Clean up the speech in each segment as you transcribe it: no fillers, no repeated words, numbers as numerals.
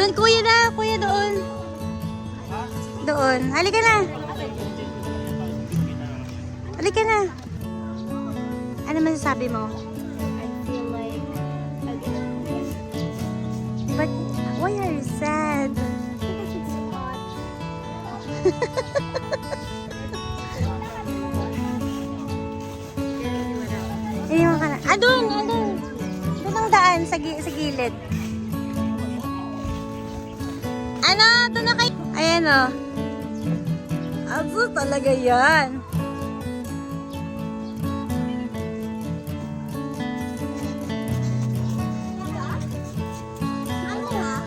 Doon, kuya na. Kuya, doon. Doon. Halika na. Halika na. Ano masasabi mo? But why are you sad? Iniwan ka na. Ah, doon. Doon ang daan sa gilid. Ano? Doon na kayo. Ayan o. Aso talaga yan.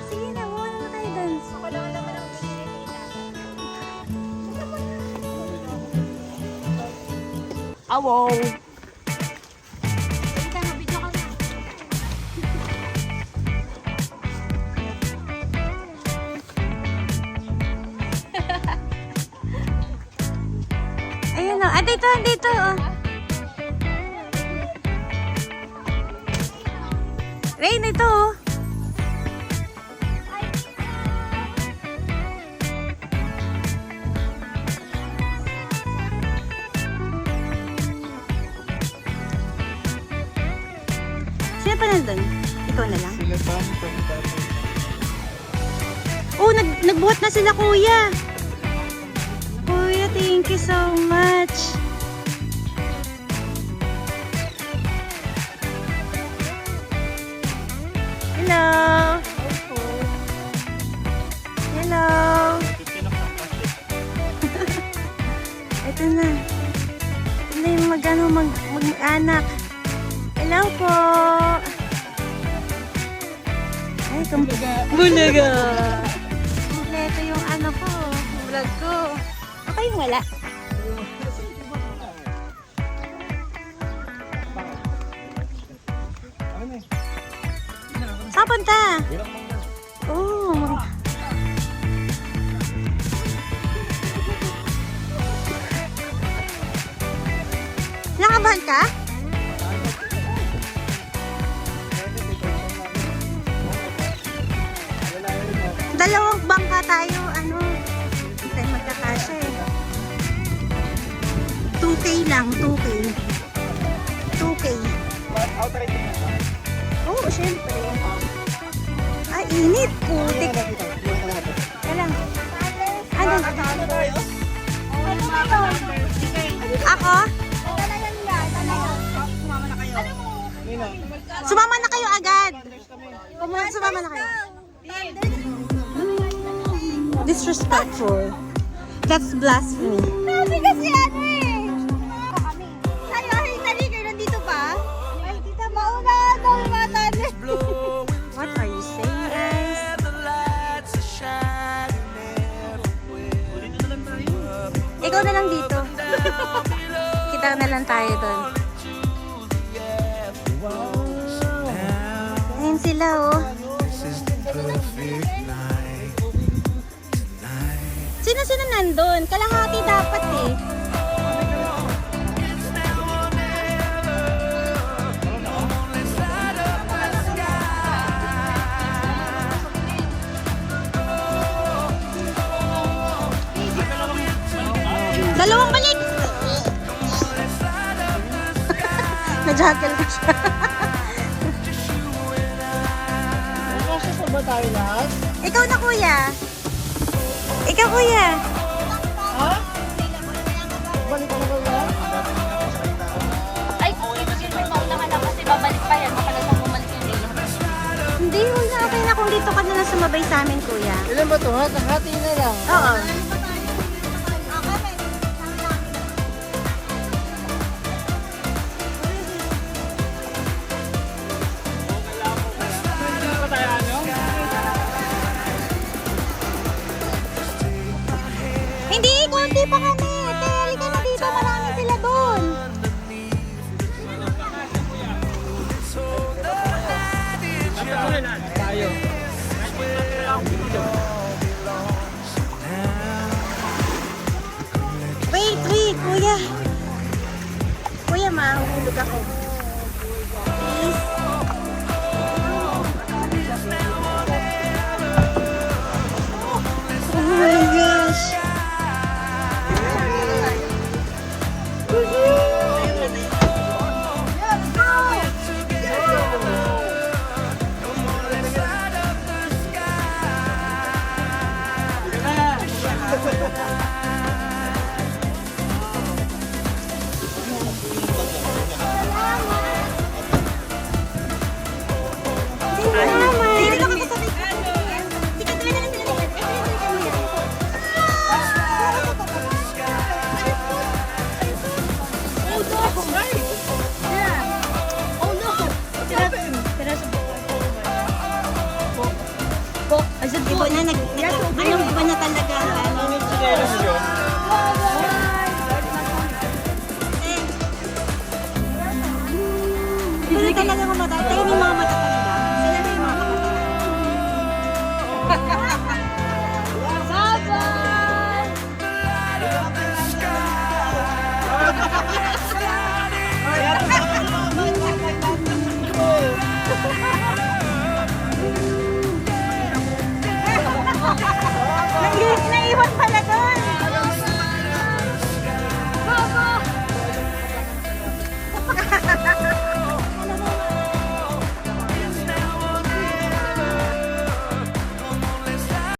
Sige na, muna na kayo doon. Awo. Ayun o. Ah, dito. Oh. Rain, ito oh. Sino pa nandun? Ikaw na lang? Sila pa, pagkatapos. Oh, nagbuhat na sila, kuya. Kuya, thank you so much. Hello. Hello. Ito na. Ito na yung mag-anak. Hello po. Ay, Bulaga. Ito yung ano ko, vlog ko. Ako yung wala. Saan punta? Oh. Nakabahan ka? Dalawang bangka tayo, ano, hindi tayo magkakasya eh. 2K lang, 2K. 2K. Oo, oh, syempre. Ay, init, putik. Kailang. Ano? Ako? Sumama na kayo agad. Sumama na kayo. Disrespectful. That's blasphemy. Sabi kasi ano eh. Sayo, hali kayo nandito pa? Ay, tita, mauna daw yung mga tani. What are you saying, guys? Ikaw na lang dito. Kita na lang tayo doon. Ayun sila, oh. Sino nandun? Kalahati dapat eh. Dalawang balik! Na-juggle ko siya. Saan ba tayo lahat? Ikaw na, kuya. Ikaw, kuya. Ha? Balik ka na ba yan? Ay, sige, may mauna ka na kasi babalik pa yan. Baka lang bumalik yung nila. Hindi, huwag na. Okay na kung dito ka na lang sumabay sa amin, kuya. Ilan ba ito? Hati na lang. Oo. Hindi, konti pa kami. Ate, halika na dito. Marami sila doon. Tayo. Wait, kuya. Kuya, mahuhulog ako. Please. lagyan ko mata. Tayo may mga mata